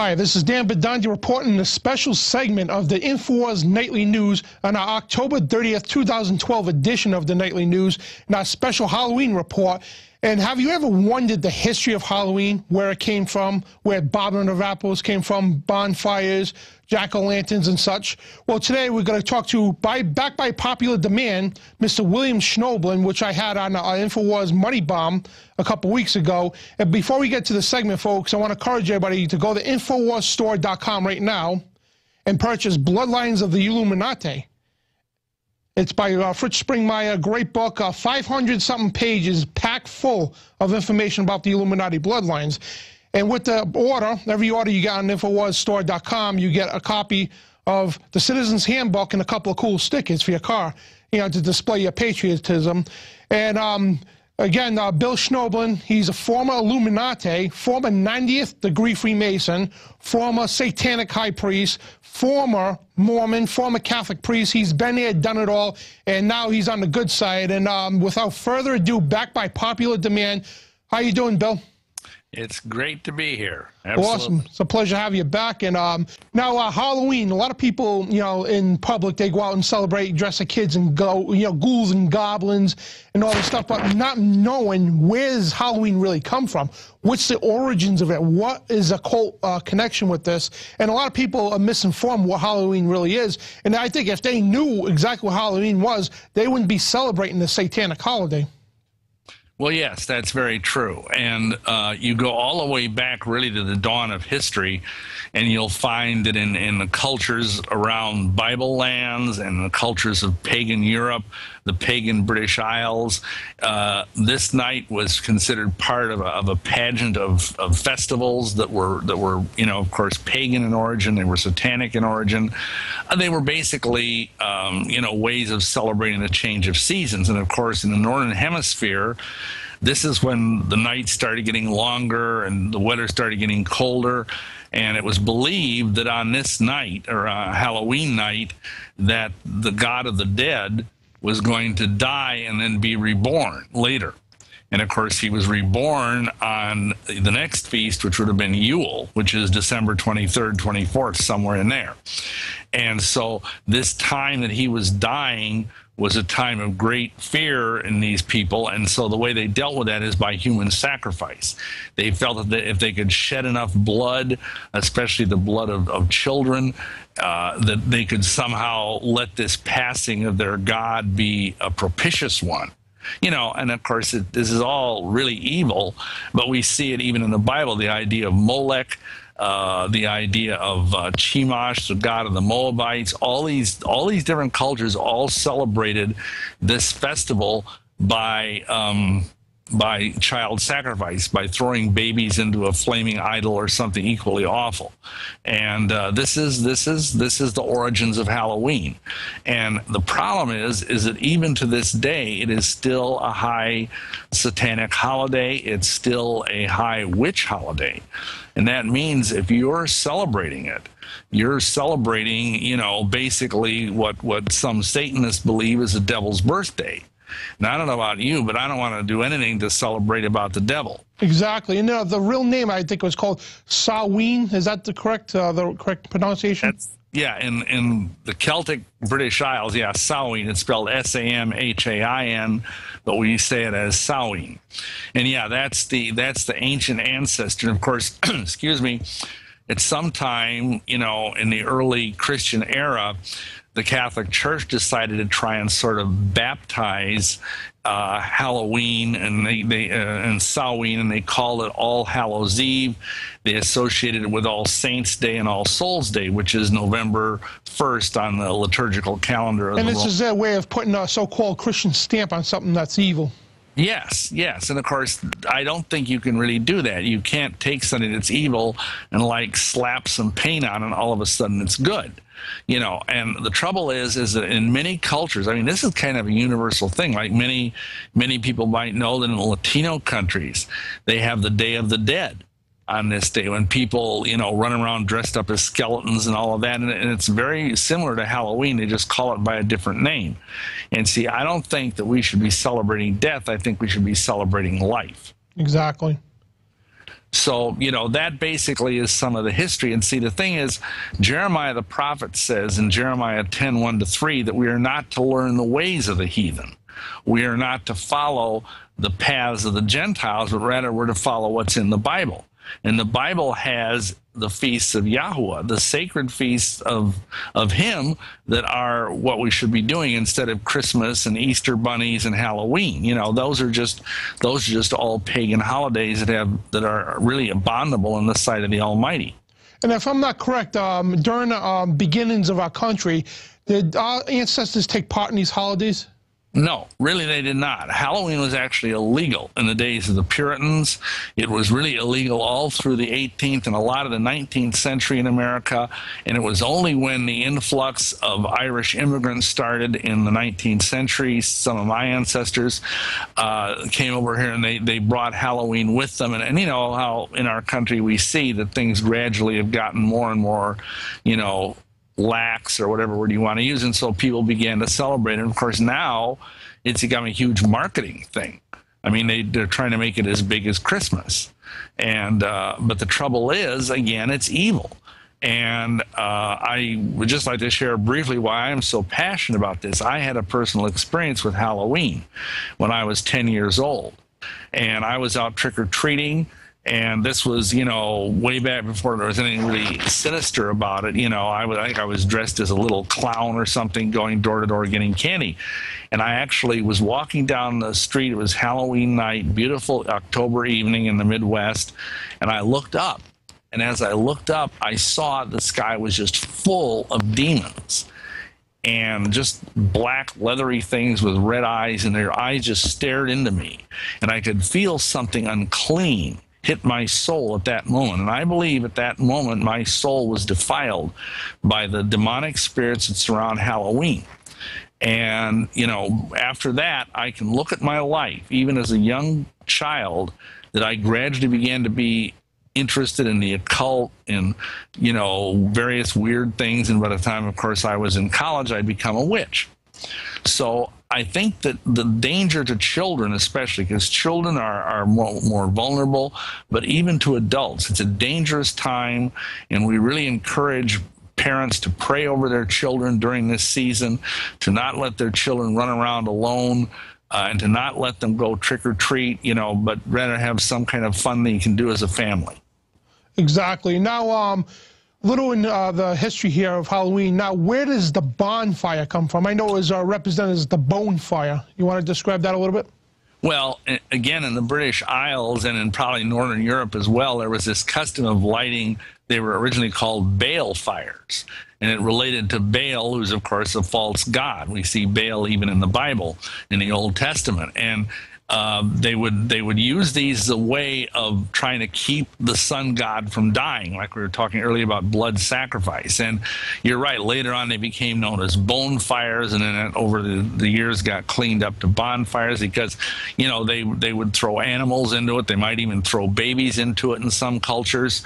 Hi, this is Dan Bedondi reporting the special segment of the InfoWars Nightly News on our October 30th, 2012 edition of the Nightly News, and our special Halloween report. And have you ever wondered the history of Halloween, where it came from, where bobbing of apples came from, bonfires, jack-o'-lanterns and such? Well, today we're going to talk to, back by popular demand, Mr. Bill Schnoebelen, which I had on InfoWars Money Bomb a couple weeks ago. And before we get to the segment, folks, I want to encourage everybody to go to InfoWarsStore.com right now and purchase Bloodlines of the Illuminati. It's by Fritz Springmeier, great book, 500-something pages, packed full of information about the Illuminati bloodlines. And with the order, every order you get on InfoWarsStore.com, you get a copy of the Citizen's Handbook and a couple of cool stickers for your car, you know, to display your patriotism. And again, Bill Schnoebelen, he's a former Illuminati, former 90th degree Freemason, former Satanic high priest, former Mormon, former Catholic priest. He's been there, done it all, and now he's on the good side. And without further ado, back by popular demand, how you doing, Bill? It's great to be here. Absolutely. Awesome. It's a pleasure to have you back. And now Halloween, a lot of people, you know, in public, they go out and celebrate, dress as kids and go, you know, ghouls and goblins and all this stuff, but not knowing where does Halloween really come from? What's the origins of it? What is a occult connection with this? And a lot of people are misinformed what Halloween really is. And I think if they knew exactly what Halloween was, they wouldn't be celebrating the satanic holiday. Well, yes, that's very true. And you go all the way back really to the dawn of history, and you'll find that in the cultures around Bible lands and the cultures of pagan Europe, the pagan British Isles, this night was considered part of a pageant of festivals that were, you know, of course, pagan in origin. They were satanic in origin. They were basically, you know, ways of celebrating the change of seasons. And of course, in the Northern Hemisphere, this is when the nights started getting longer and the weather started getting colder. And it was believed that on this night, or Halloween night, that the god of the dead was going to die and then be reborn later. And of course, he was reborn on the next feast, which would have been Yule, which is December 23rd, 24th, somewhere in there. And so this time that he was dying was a time of great fear in these people, and so the way they dealt with that is by human sacrifice. They felt that if they could shed enough blood, especially the blood of children, that they could somehow let this passing of their God be a propitious one. You know, and of course, this is all really evil, but we see it even in the Bible, the idea of Molech, the idea of Chemosh, the god of the Moabites. All these different cultures all celebrated this festival by child sacrifice, by throwing babies into a flaming idol or something equally awful. And this is the origins of Halloween. And the problem is that even to this day, it is still a high satanic holiday. It's still a high witch holiday. And that means if you're celebrating it, you're celebrating, you know, basically what some Satanists believe is the devil's birthday. Now, I don't know about you, but I don't want to do anything to celebrate about the devil. Exactly. And the real name, I think, was called Samhain. Is that the correct pronunciation? Yeah, in the Celtic British Isles, yeah, Samhain. It's spelled S-A-M-H-A-I-N, but we say it as Samhain. And yeah, that's the ancient ancestor. And of course, excuse me, at some time, you know, in the early Christian era, the Catholic Church decided to try and sort of baptize Halloween and Samhain, and they called it All Hallows Eve. They associated it with All Saints Day and All Souls Day, which is November 1st on the liturgical calendar. And this is their way of putting a so-called Christian stamp on something that's evil. Yes, yes. And of course, I don't think you can really do that. You can't take something that's evil and like slap some paint on it and all of a sudden it's good. You know, and the trouble is that in many cultures, I mean, this is kind of a universal thing. Like many people might know that in the Latino countries, they have the Day of the Dead on this day when people, you know, run around dressed up as skeletons and all of that. And it's very similar to Halloween. They just call it by a different name. And see, I don't think that we should be celebrating death. I think we should be celebrating life. Exactly. So, that basically is some of the history. And see, the thing is, Jeremiah the prophet says in Jeremiah 10:1-3 that we are not to learn the ways of the heathen. We are not to follow the paths of the Gentiles, but rather we're to follow what's in the Bible. And the Bible has the feasts of Yah'Shua, the sacred feasts of him, that are what we should be doing instead of Christmas and Easter bunnies and Halloween. Those are just all pagan holidays that are really abominable in the sight of the Almighty. And if I'm not correct, during the beginnings of our country, did our ancestors take part in these holidays? No, really they did not. Halloween was actually illegal in the days of the Puritans. It was really illegal all through the 18th and a lot of the 19th century in America, and it was only when the influx of Irish immigrants started in the 19th century, some of my ancestors came over here and they brought Halloween with them. And you know how in our country we see that things gradually have gotten more and more, lax, or whatever word you want to use, and so people began to celebrate it. And of course now it's become a huge marketing thing. I mean, they're trying to make it as big as Christmas, and but the trouble is, again, it's evil. And I would just like to share briefly why I am so passionate about this. I had a personal experience with Halloween when I was 10 years old, and I was out trick-or-treating. And this was, way back before there was anything really sinister about it. I think I was dressed as a little clown or something, going door to door getting candy. And I actually was walking down the street. It was Halloween night, beautiful October evening in the Midwest. And I looked up. And as I looked up, I saw the sky was just full of demons. And just black, leathery things with red eyes. And their eyes just stared into me. And I could feel something unclean hit my soul at that moment. And I believe at that moment my soul was defiled by the demonic spirits that surround Halloween. And, after that, I can look at my life, even as a young child, that I gradually began to be interested in the occult and, various weird things. And by the time, of course, I was in college, I'd become a witch. So I think that the danger to children, especially because children are more vulnerable, but even to adults, it's a dangerous time, and we really encourage parents to pray over their children during this season, to not let their children run around alone, and to not let them go trick-or-treat, but rather have some kind of fun that you can do as a family. Exactly. Now, little in the history here of Halloween. Now, where does the bonfire come from? I know it was represented as the bone fire. You want to describe that a little bit? Well, again, in the British Isles and in probably Northern Europe as well, there was this custom of lighting. They were originally called Baal fires, and it related to Baal, who's, of course, a false god. We see Baal even in the Bible, in the Old Testament. And they would use these as a way of trying to keep the sun god from dying, like we were talking earlier about blood sacrifice. And you're right, later on they became known as bone fires, and then over the years got cleaned up to bonfires because, they would throw animals into it. They might even throw babies into it in some cultures.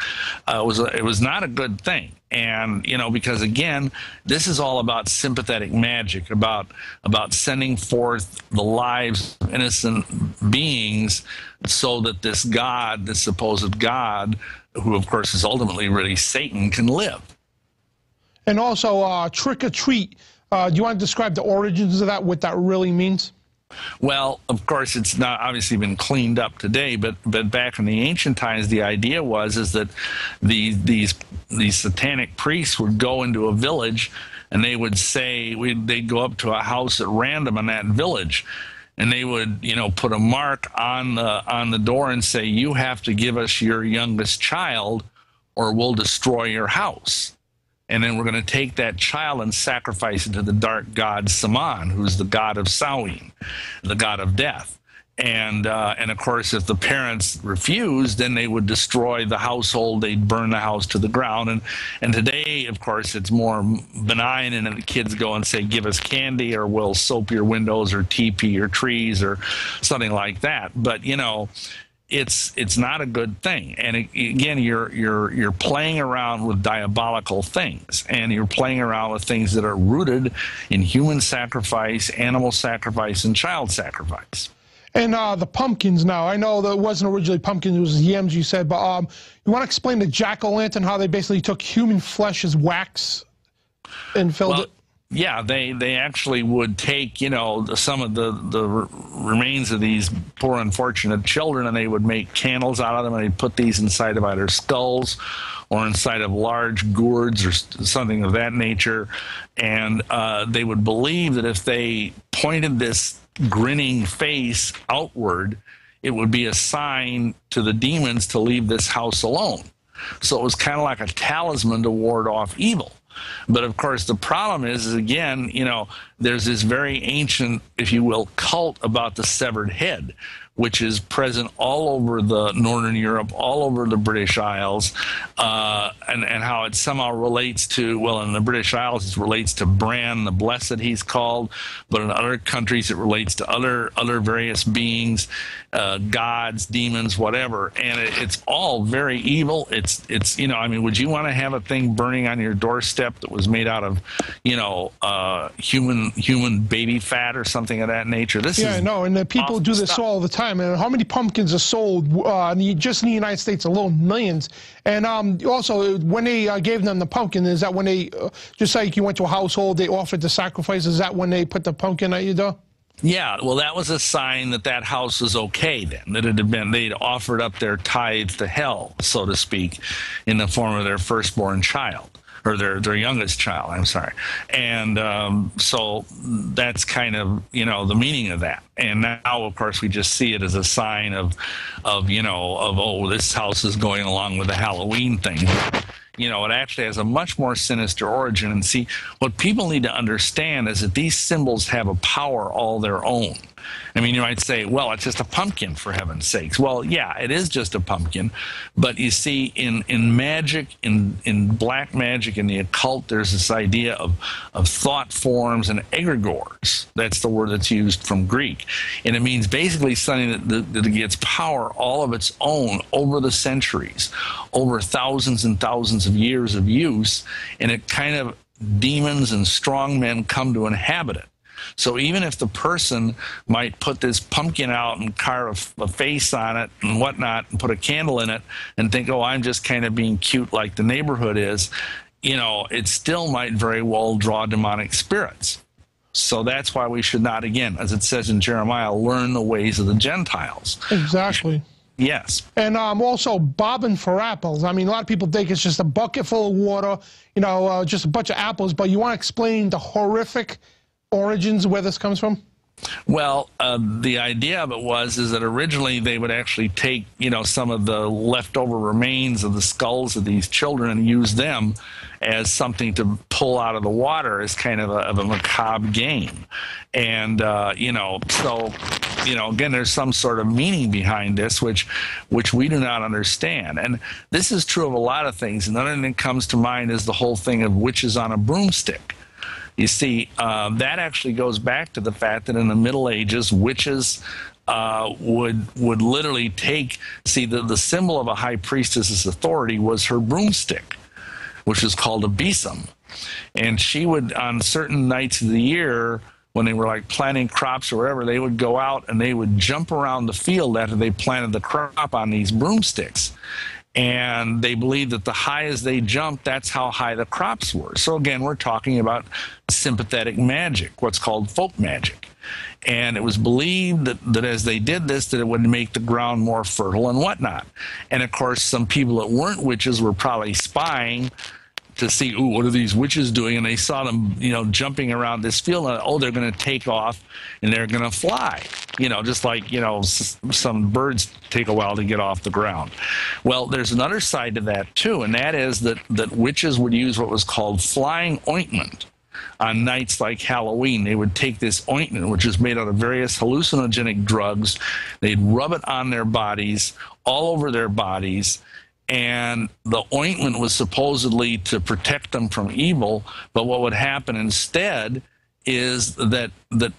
It was not a good thing. And, because again, this is all about sympathetic magic, about sending forth the lives of innocent beings so that this God, this supposed God, who of course is ultimately really Satan, can live. And also trick or treat. Do you want to describe the origins of that, what that really means? Well, of course, it's not obviously been cleaned up today, but back in the ancient times, the idea is that these satanic priests would go into a village, and they would say they'd go up to a house at random in that village, and they would put a mark on the door and say, "You have to give us your youngest child, or we'll destroy your house." And then we're going to take that child and sacrifice it to the dark god Saman, who's the god of Samhain, the god of death. And of course, if the parents refused, then they would destroy the household. They'd burn the house to the ground. And today, of course, it's more benign, and the kids go and say, "Give us candy, or we'll soap your windows, or TP your trees," or something like that. But it's not a good thing. And again, you're playing around with diabolical things, and you're playing around with things that are rooted in human sacrifice, animal sacrifice, and child sacrifice. And the pumpkins now, I know that it wasn't originally pumpkins, it was yams, you said, but you want to explain the jack-o'-lantern, how they basically took human flesh as wax and filled it? Yeah, they actually would take, you know, some of the remains of these poor unfortunate children, and they would make candles out of them, and they'd put these inside of either skulls or inside of large gourds or something of that nature. And they would believe that if they pointed this grinning face outward, it would be a sign to the demons to leave this house alone. So it was kind of like a talisman to ward off evil. But of course, the problem is again, you know, there's this very ancient, if you will, cult about the severed head, which is present all over the Northern Europe, all over the British Isles, and how it somehow relates to, well, in the British Isles, it relates to Bran, the Blessed, he's called, but in other countries, it relates to other various beings, gods, demons, whatever, and it's all very evil. It's you know, I mean, would you want to have a thing burning on your doorstep that was made out of, you know, human baby fat or something of that nature? This is no, and the people do this all the time. And how many pumpkins are sold just in the United States alone? Millions. And also, when they gave them the pumpkin, is that when they, just like you went to a household, they offered the sacrifice, is that when they put the pumpkin at your door? Yeah, well, that was a sign that that house was okay then, that it had been, they'd offered up their tithes to hell, so to speak, in the form of their firstborn child. Or their youngest child, I'm sorry. And so that's kind of, you know, the meaning of that. And now, of course, we just see it as a sign of you know, of, oh, this house is going along with the Halloween thing. You know, it actually has a much more sinister origin. And see, what people need to understand is that these symbols have a power all their own. I mean, you might say, well, it's just a pumpkin, for heaven's sakes. Well, yeah, it is just a pumpkin. But you see, in magic, in black magic, in the occult, there's this idea of thought forms and egregores. That's the word that's used from Greek. And it means basically something that gets power all of its own over the centuries, over thousands and thousands of years of use. And it kind of, demons and strong men come to inhabit it. So even if the person might put this pumpkin out and carve a face on it and whatnot and put a candle in it and think, oh, I'm just kind of being cute like the neighborhood is, you know, it still might very well draw demonic spirits. So that's why we should not, again, as it says in Jeremiah, learn the ways of the Gentiles. Exactly. Yes. And also bobbing for apples. I mean, a lot of people think it's just a bucket full of water, you know, just a bunch of apples, but you want to explain the horrific origins where this comes from? Well, the idea of it is that originally they would actually take, you know, some of the leftover remains of the skulls of these children and use them as something to pull out of the water as kind of a macabre game. And, you know, so, you know, again, there's some sort of meaning behind this, which we do not understand. And this is true of a lot of things. Another thing that comes to mind is the whole thing of witches on a broomstick. You see, that actually goes back to the fact that in the Middle Ages, witches would literally take, see, the symbol of a high priestess's authority was her broomstick, which is called a besom. And she would, on certain nights of the year, when they were like planting crops or whatever, they would go out and they would jump around the field after they planted the crop on these broomsticks. And they believed that the higher as they jumped, that's how high the crops were. So again, we're talking about sympathetic magic, what's called folk magic. And it was believed that as they did this, that it would make the ground more fertile and whatnot. And of course, some people that weren't witches were probably spying to see, ooh, what are these witches doing? And they saw them, you know, jumping around this field, and oh, they're going to take off and they're going to fly. You know, just like, you know, some birds take a while to get off the ground. Well, there's another side to that too, and that is that witches would use what was called flying ointment on nights like Halloween. They would take this ointment, which is made out of various hallucinogenic drugs. They'd rub it on their bodies, all over their bodies, and the ointment was supposedly to protect them from evil, but what would happen instead is that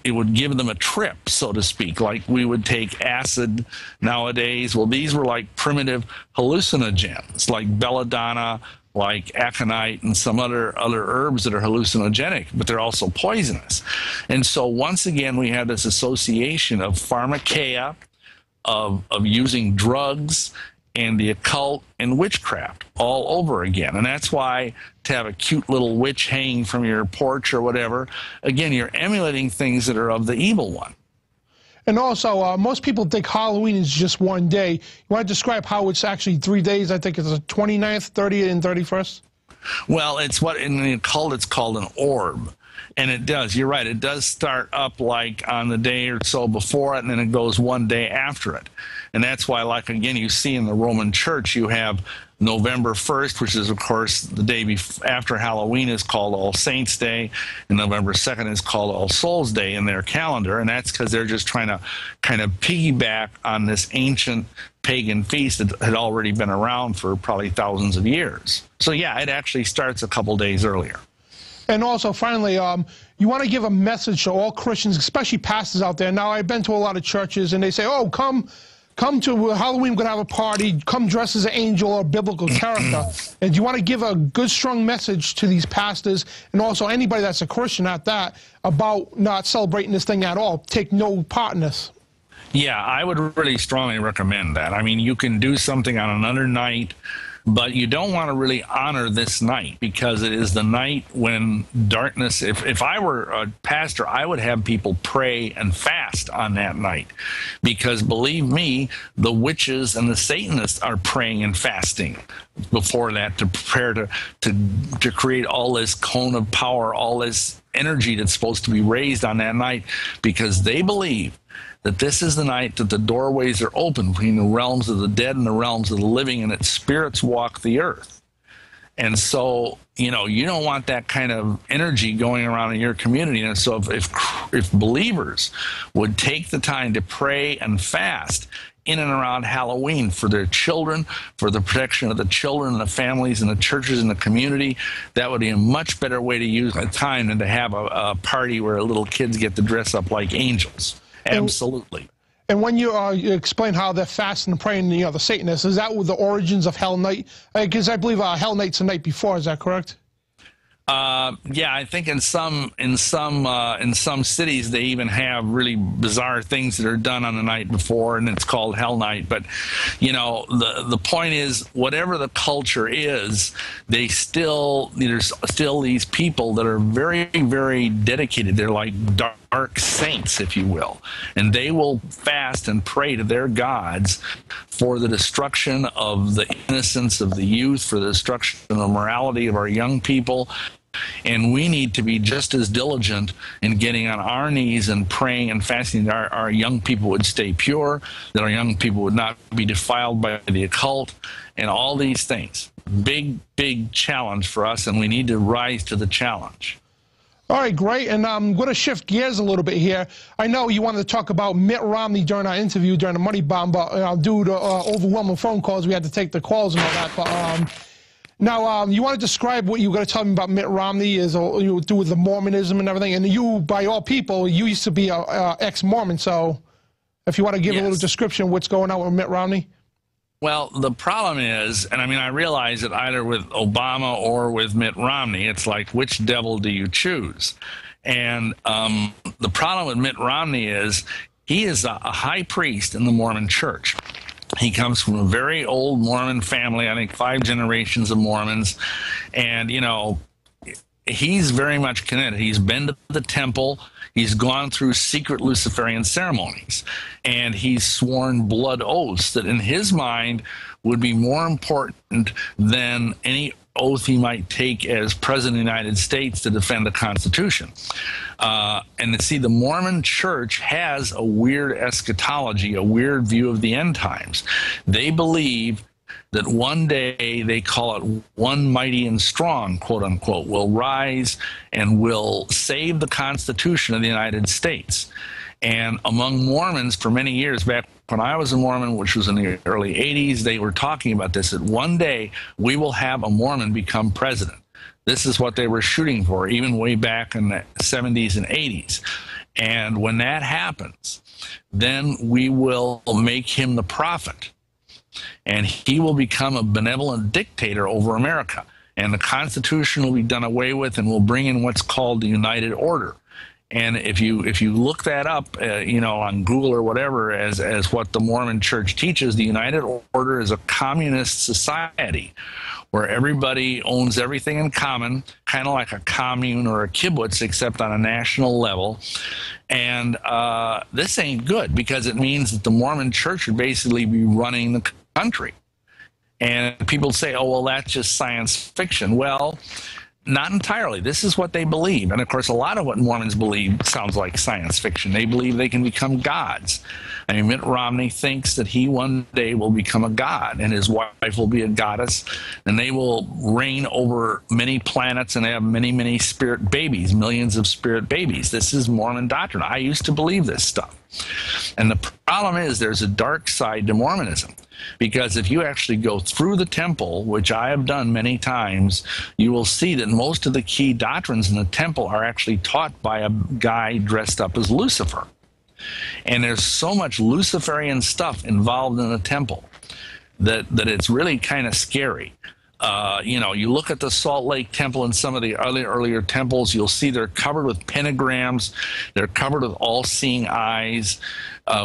it would give them a trip, so to speak, like we would take acid nowadays. Well, these were like primitive hallucinogens, like belladonna, like aconite and some other herbs that are hallucinogenic, but they're also poisonous. And so once again, we have this association of pharmakeia, of using drugs, and the occult and witchcraft all over again. And that's why to have a cute little witch hanging from your porch or whatever, again, you're emulating things that are of the evil one. And also, most people think Halloween is just one day. You want to describe how it's actually 3 days? I think it's the 29th, 30th, and 31st? Well, it's what in the occult it's called an orb. And it does, you're right, it does start up like on the day or so before it, and then it goes one day after it. And that's why, like, again, you see in the Roman Church, you have November 1st, which is, of course, the day after Halloween, is called All Saints' Day, and November 2nd is called All Souls' Day in their calendar, and that's because they're just trying to kind of piggyback on this ancient pagan feast that had already been around for probably thousands of years. So, yeah, it actually starts a couple days earlier. And also, finally, you want to give a message to all Christians, especially pastors out there. Now, I've been to a lot of churches, and they say, oh, come to Halloween, we're going to have a party, come dress as an angel or biblical character. And you want to give a good, strong message to these pastors, and also anybody that's a Christian at that, about not celebrating this thing at all. Take no part in this. Yeah, I would really strongly recommend that. I mean, you can do something on another night, but you don't want to really honor this night, because it is the night when darkness, if I were a pastor, I would have people pray and fast on that night, because believe me, the witches and the Satanists are praying and fasting before that to prepare to create all this cone of power, all this energy that's supposed to be raised on that night, because they believe that this is the night that the doorways are open between the realms of the dead and the realms of the living, and that spirits walk the earth. And so, you know, you don't want that kind of energy going around in your community. And so if believers would take the time to pray and fast in and around Halloween for their children, for the protection of the children and the families and the churches and the community, that would be a much better way to use the time than to have a party where little kids get to dress up like angels. Absolutely. And when you explain how they're fasting and praying, you know, the Satanists, is that with the origins of Hell Night? Because I believe Hell Night's the night before. Is that correct? Yeah, I think in some cities they even have really bizarre things that are done on the night before, and it's called Hell Night. But you know, the point is, whatever the culture is, there's still these people that are very, very dedicated. They're like dark saints, if you will, and they will fast and pray to their gods for the destruction of the innocence of the youth, for the destruction of the morality of our young people. And we need to be just as diligent in getting on our knees and praying and fasting that our young people would stay pure, that our young people would not be defiled by the occult, and all these things. Big, big challenge for us, and we need to rise to the challenge. All right, great. And I'm going to shift gears a little bit here. I know you wanted to talk about Mitt Romney during our interview during the Money Bomb, but due to overwhelming phone calls, we had to take the calls and all that. But now, you want to describe what you were going to tell me about Mitt Romney, is you do with the Mormonism and everything. And you, by all people, you used to be a ex-Mormon. So if you want to give a little description of what's going on with Mitt Romney. Well, the problem is, and I mean, I realize that either with Obama or with Mitt Romney, it's like, which devil do you choose? And the problem with Mitt Romney is he is a high priest in the Mormon church. He comes from a very old Mormon family, I think 5 generations of Mormons. And, you know, he's very much connected. He's been to the temple. He's gone through secret Luciferian ceremonies, and he's sworn blood oaths that in his mind would be more important than any oath he might take as president of the United States to defend the Constitution. And to see, the Mormon church has a weird eschatology, a weird view of the end times. They believe that one day, they call it one mighty and strong, quote unquote, will rise and will save the Constitution of the United States. And among Mormons for many years, back when I was a Mormon, which was in the early 80s, they were talking about this, that one day we will have a Mormon become president. This is what they were shooting for, even way back in the 70s and 80s. And when that happens, then we will make him the prophet, and he will become a benevolent dictator over America. and the Constitution will be done away with, and we'll bring in what's called the United Order. And if you look that up, on Google or whatever, as what the Mormon Church teaches, the United Order is a communist society where everybody owns everything in common, kind of like a commune or a kibbutz, except on a national level. And this ain't good, because it means that the Mormon Church would basically be running the country. And people say, oh, well, that's just science fiction. Well, not entirely. This is what they believe. And of course, a lot of what Mormons believe sounds like science fiction. They believe they can become gods. I mean, Mitt Romney thinks that he one day will become a god, and his wife will be a goddess, and they will reign over many planets and have many, many spirit babies, millions of spirit babies. This is Mormon doctrine. I used to believe this stuff. And the problem is there's a dark side to Mormonism. Because if you actually go through the temple, which I have done many times, you will see that most of the key doctrines in the temple are actually taught by a guy dressed up as Lucifer. And there's so much Luciferian stuff involved in the temple that it's really kind of scary. You look at the Salt Lake Temple and some of the earlier temples, you'll see they're covered with pentagrams. They're covered with all-seeing eyes.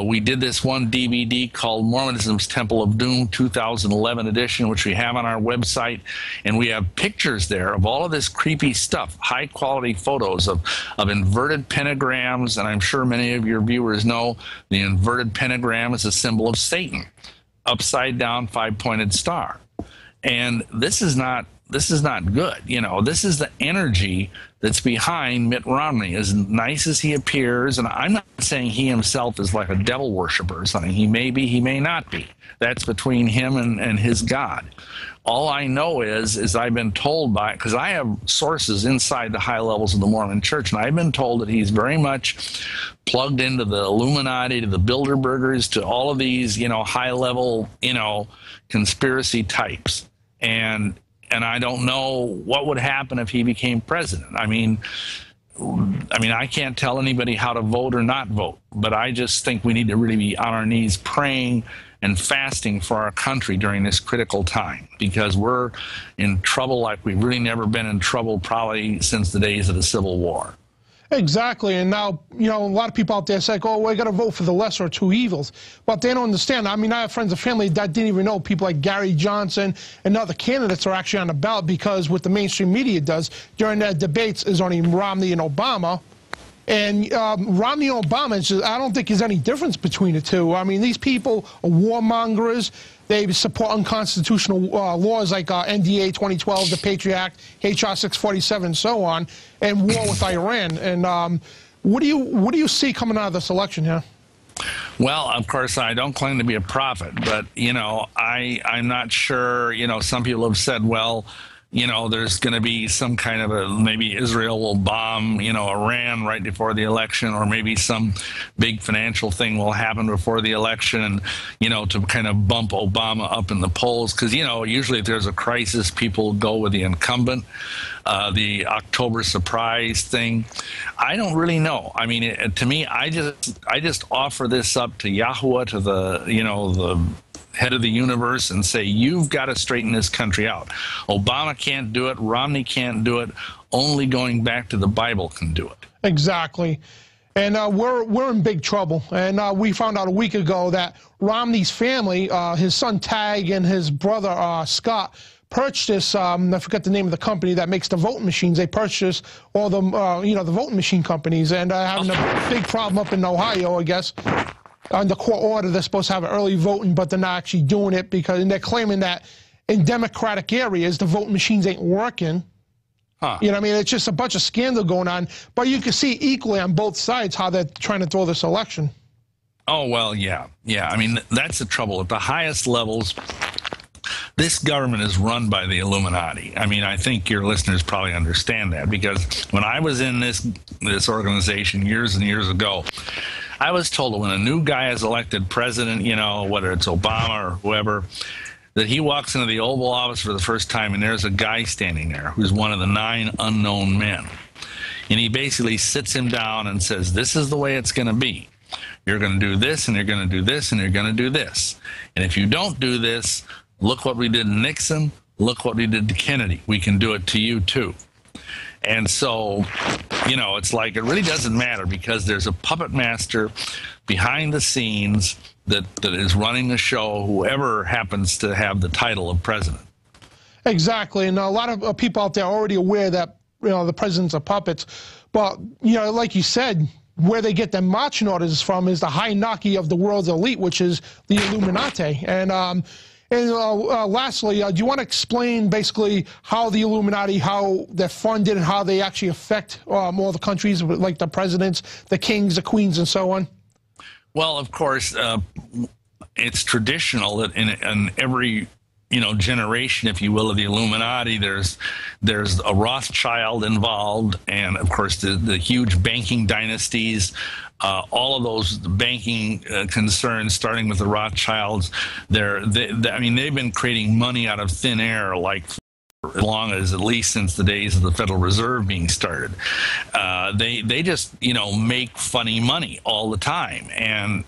We did this one DVD called Mormonism's Temple of Doom 2011 edition, which we have on our website. And we have pictures there of all of this creepy stuff, high-quality photos of inverted pentagrams. And I'm sure many of your viewers know the inverted pentagram is a symbol of Satan, upside-down, five-pointed star. And this is not good. This is the energy that's behind Mitt Romney. As nice as he appears, and I'm not saying he himself is like a devil worshiper or something. He may be, he may not be. That's between him and his God. All I know is I've been told because I have sources inside the high levels of the Mormon Church, and I've been told that he's very much plugged into the Illuminati, to the Bilderbergers, to all of these, high-level, conspiracy types. And I don't know what would happen if he became president. I mean, I can't tell anybody how to vote or not vote, but I just think we need to really be on our knees praying and fasting for our country during this critical time, because we're in trouble like we've really never been in trouble probably since the days of the Civil War. Exactly. And now, a lot of people out there say, oh, we got to vote for the lesser of two evils. But they don't understand. I mean, I have friends and family that didn't even know people like Gary Johnson and other candidates are actually on the ballot, because what the mainstream media does during their debates is only Romney and Obama. And Romney and Obama, I don't think there's any difference between the two. I mean, these people are warmongers. They support unconstitutional laws like NDA 2012, the Patriot Act, HR 647, and so on, and war with Iran. And what do you see coming out of this election here? Well, of course, I don't claim to be a prophet, but, I'm not sure. Some people have said, well, there's going to be some kind of maybe Israel will bomb, Iran right before the election, or maybe some big financial thing will happen before the election, and, to kind of bump Obama up in the polls. Because, usually if there's a crisis, people go with the incumbent. The October surprise thing, I don't really know. I mean, to me, I just offer this up to Yah'Shua, to the head of the universe, and say, you've got to straighten this country out. Obama can't do it. Romney can't do it. Only going back to the Bible can do it. Exactly. And we're in big trouble. And we found out a week ago that Romney's family, his son Tag and his brother Scott, purchased, I forget the name of the company that makes the voting machines. They purchased all the, the voting machine companies, and having a big problem up in Ohio, I guess. Under court order, they're supposed to have early voting, but they're not actually doing it and they're claiming that in Democratic areas, the voting machines ain't working. Huh. It's just a bunch of scandal going on. But you can see equally on both sides how they're trying to throw this election. Oh, well, yeah. I mean, that's the trouble. At the highest levels, this government is run by the Illuminati. I mean, I think your listeners probably understand that, because when I was in this organization years and years ago, I was told that when a new guy is elected president, whether it's Obama or whoever, that he walks into the Oval Office for the first time and there's a guy standing there who's one of the 9 unknown men. And he basically sits him down and says, this is the way it's going to be. You're going to do this, and you're going to do this, and you're going to do this. And if you don't do this, look what we did in Nixon. Look what we did to Kennedy. We can do it to you too. And so, you know, it's like it really doesn't matter, because there's a puppet master behind the scenes that is running the show, whoever happens to have the title of president. Exactly, and a lot of people out there are already aware that, you know, the presidents are puppets. But, you know, like you said, where they get their marching orders from is the hierarchy of the world's elite, which is the Illuminati. And lastly, do you want to explain basically how the Illuminati, how they're funded, and how they actually affect all the countries, like the presidents, the kings, the queens, and so on? Well, of course, it's traditional that in every, you know, generation, if you will, of the Illuminati, there's a Rothschild involved, and of course the huge banking dynasties, all of those banking concerns, starting with the Rothschilds. I mean, they've been creating money out of thin air, like as long as, at least since the days of the Federal Reserve being started. They just, you know, make funny money all the time, and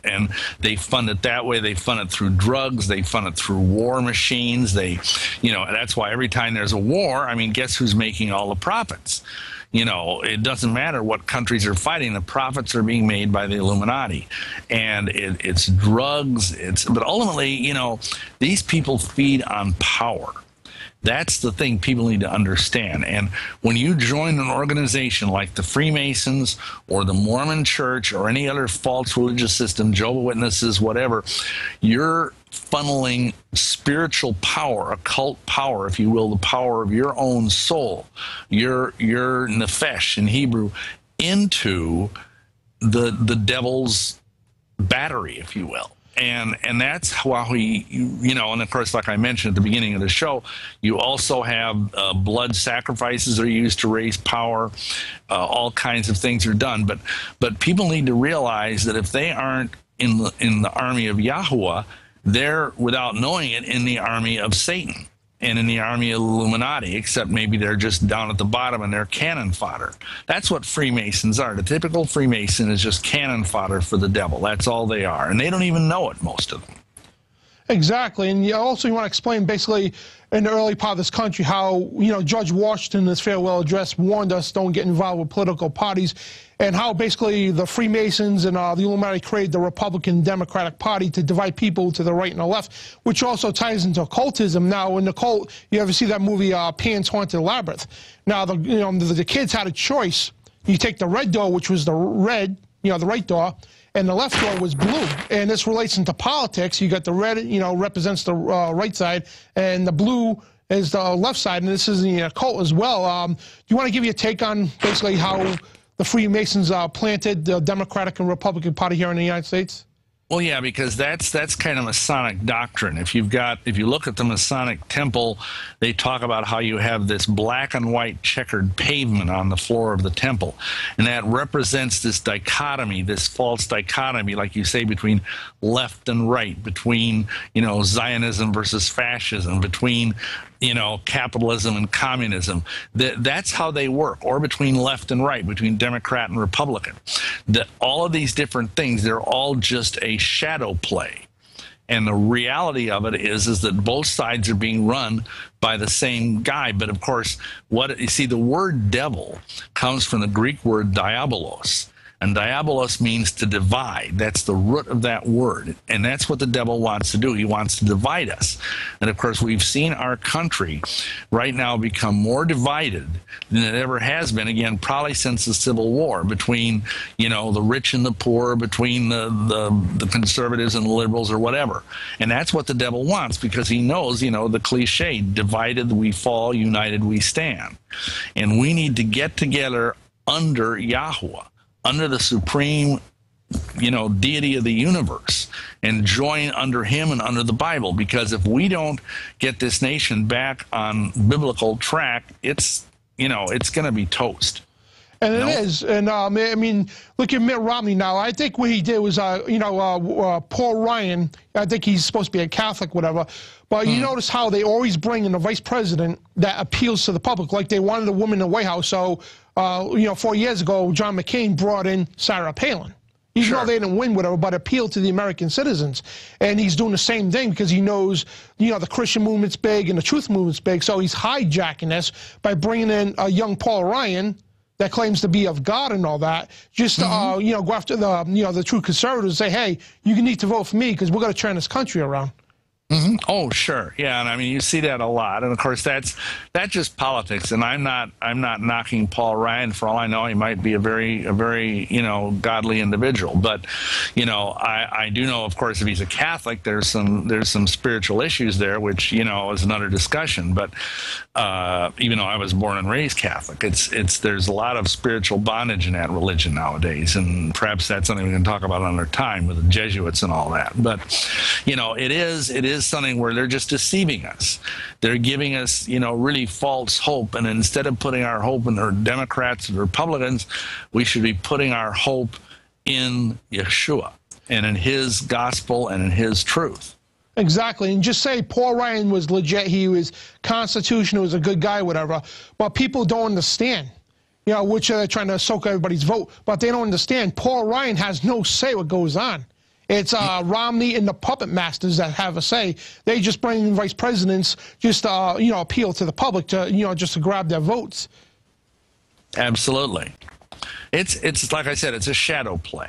they fund it that way. They fund it through drugs. They fund it through war machines. They, you know, that's why every time there's a war, I mean, guess who's making all the profits? You know, it doesn't matter what countries are fighting. The profits are being made by the Illuminati, and it's drugs. But ultimately, you know, these people feed on power. That's the thing people need to understand. And when you join an organization like the Freemasons or the Mormon Church or any other false religious system, Jehovah's Witnesses, whatever, you're funneling spiritual power, occult power, if you will, the power of your own soul, your nefesh in Hebrew, into the devil's battery, if you will. And that's how you know, and of course, like I mentioned at the beginning of the show, you also have blood sacrifices are used to raise power. All kinds of things are done. But people need to realize that if they aren't in the army of Yah'Shua, they're, without knowing it, in the army of Satan and in the army of Illuminati, except maybe they're just down at the bottom and they're cannon fodder. That's what Freemasons are. The typical Freemason is just cannon fodder for the devil. That's all they are. And they don't even know it, most of them. Exactly. And you want to explain basically in the early part of this country how, you know, George Washington in his farewell address warned us don't get involved with political parties, and how basically the Freemasons and the Illuminati created the Republican Democratic Party to divide people to the right and the left, which also ties into occultism. Now, in the occult, you ever see that movie Pan's Haunted Labyrinth? Now, the kids had a choice. You take the red door, which was the red, you know, the right door, and the left door was blue. And this relates into politics. You got the red, you know, represents the right side, and the blue is the left side, and this is the occult as well. Do you want to give your take on basically how the Freemasons planted the Democratic and Republican Party here in the United States? Well, yeah, because that's kind of Masonic doctrine. If you look at the Masonic temple, they talk about how you have this black and white checkered pavement on the floor of the temple, and that represents this dichotomy, this false dichotomy, like you say, between left and right, between, you know, Zionism versus fascism, between, you know, capitalism and communism. That's how they work, or between left and right, between Democrat and Republican. All of these different things, they're all just a shadow play. And the reality of it is that both sides are being run by the same guy. But of course, you see, the word devil comes from the Greek word diabolos. And diabolos means to divide. That's the root of that word. And that's what the devil wants to do. He wants to divide us. And of course, we've seen our country right now become more divided than it ever has been, again, probably since the Civil War, between, you know, the rich and the poor, between the conservatives and the liberals, or whatever. And that's what the devil wants, because he knows, you know, the cliche, divided we fall, united we stand. And we need to get together under Yah'Shua, under the supreme, you know, deity of the universe, and join under him and under the Bible. Because if we don't get this nation back on biblical track, it's, you know, it's going to be toast. And it is. And I mean, look at Mitt Romney now. I think what he did was, you know, Paul Ryan, I think he's supposed to be a Catholic, whatever. But you notice how they always bring in a vice president that appeals to the public, like they wanted a woman in the White House. So, you know, 4 years ago, John McCain brought in Sarah Palin. Even though they didn't win whatever, but appeal to the American citizens. And he's doing the same thing because he knows, the Christian movement's big and the truth movement's big. So he's hijacking this by bringing in a young Paul Ryan that claims to be of God and all that, just to, go after the true conservatives and say, hey, you need to vote for me because we're going to turn this country around. Oh, sure. Yeah. And I mean, you see that a lot. And of course, that's just politics. And I'm not knocking Paul Ryan. For all I know, he might be a very, godly individual. But, I do know, of course, if he's a Catholic, there's some spiritual issues there, which, is another discussion. But even though I was born and raised Catholic, there's a lot of spiritual bondage in that religion nowadays. And perhaps that's something we can talk about another time with the Jesuits and all that. But, it is something where they're just deceiving us. They're giving us, really false hope. And instead of putting our hope in the Democrats and Republicans, we should be putting our hope in Yah'Shua and in his gospel and in his truth. Exactly. And just say Paul Ryan was legit. He was constitutional, was a good guy, whatever. But people don't understand, which they're trying to soak everybody's vote. But they don't understand. Paul Ryan has no say what goes on. It's Romney and the puppet masters that have a say. They just bring in vice presidents just appeal to the public to, just to grab their votes. Absolutely. It's like I said, it's a shadow play.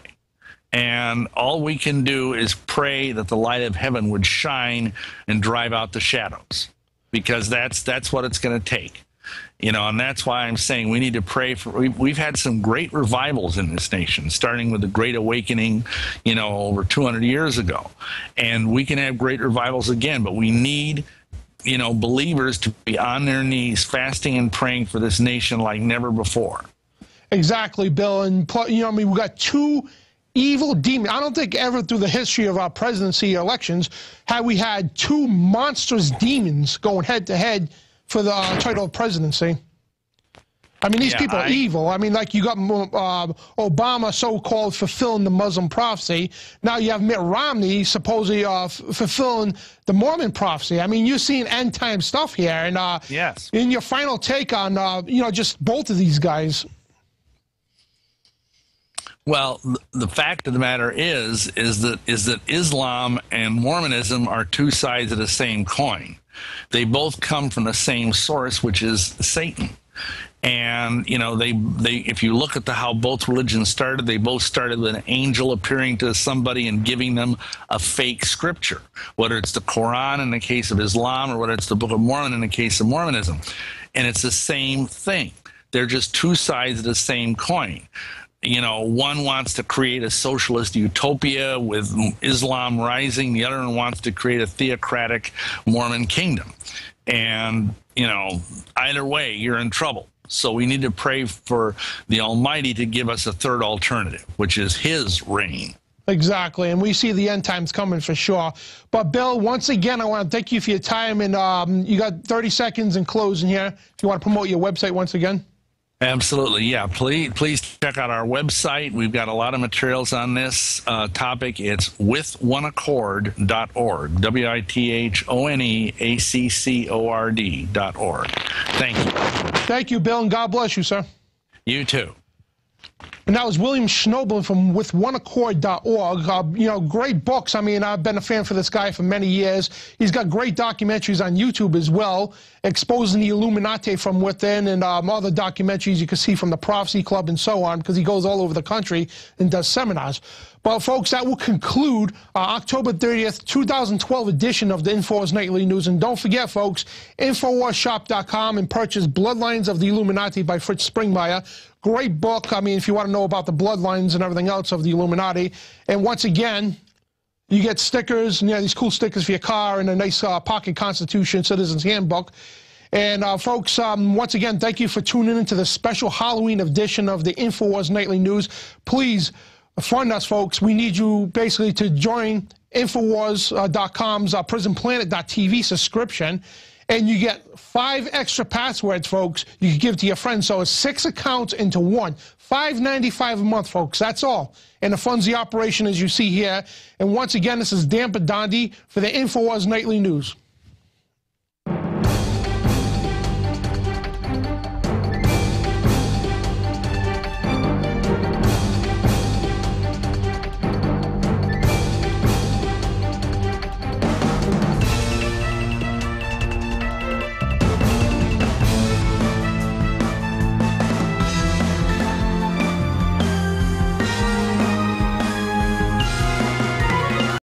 And all we can do is pray that the light of heaven would shine and drive out the shadows, because that's what it's going to take. And that's why I'm saying we need to pray for. We've had some great revivals in this nation, starting with the Great Awakening, over 200 years ago. And we can have great revivals again, but we need, believers to be on their knees, fasting and praying for this nation like never before. Exactly, Bill. And, we got two evil demons. I don't think ever through the history of our presidency elections have we had two monstrous demons going head to head for the title of presidency. I mean, these people are evil. I mean, like you got Obama so-called fulfilling the Muslim prophecy. Now you have Mitt Romney supposedly fulfilling the Mormon prophecy. I mean, you're seeing end-time stuff here. And yes. In your final take on, just both of these guys. Well, the fact of the matter is that Islam and Mormonism are two sides of the same coin. They both come from the same source, which is Satan. And, if you look at how both religions started, they both started with an angel appearing to somebody and giving them a fake scripture, whether it's the Quran in the case of Islam or whether it's the Book of Mormon in the case of Mormonism. And it's the same thing. They're just two sides of the same coin. One wants to create a socialist utopia with Islam rising. The other one wants to create a theocratic Mormon kingdom. And, either way, you're in trouble. So we need to pray for the Almighty to give us a third alternative, which is his reign. Exactly. And we see the end times coming for sure. But, Bill, once again, I want to thank you for your time. And you got 30 seconds in closing here. If you want to promote your website once again. Absolutely, yeah. Please check out our website. We've got a lot of materials on this topic. It's withoneaccord.org, withoneaccord.org. Thank you. Thank you, Bill, and God bless you, sir. You too. And that was William Schnoebelen from withoneaccord.org. Great books. I mean, I've been a fan for this guy for many years. He's got great documentaries on YouTube as well, exposing the Illuminati from within, and other documentaries you can see from the Prophecy Club and so on, because he goes all over the country and does seminars. But, folks, that will conclude our October 30th, 2012 edition of the InfoWars Nightly News. And don't forget, folks, InfoWarsShop.com, and purchase Bloodlines of the Illuminati by Fritz Springmeier. Great book. I mean, if you want to know about the bloodlines and everything else of the Illuminati. And once again, you get stickers, and these cool stickers for your car, and a nice pocket Constitution Citizen's Handbook. And, folks, once again, thank you for tuning into the special Halloween edition of the InfoWars Nightly News. Please fund us, folks. We need you basically to join Infowars.com's PrisonPlanet.tv subscription. And you get 5 extra passwords, folks, you can give to your friends. So it's 6 accounts into one. $5.95 a month, folks. That's all. And it funds the operation as you see here. And once again, this is Dan Padandi for the InfoWars Nightly News.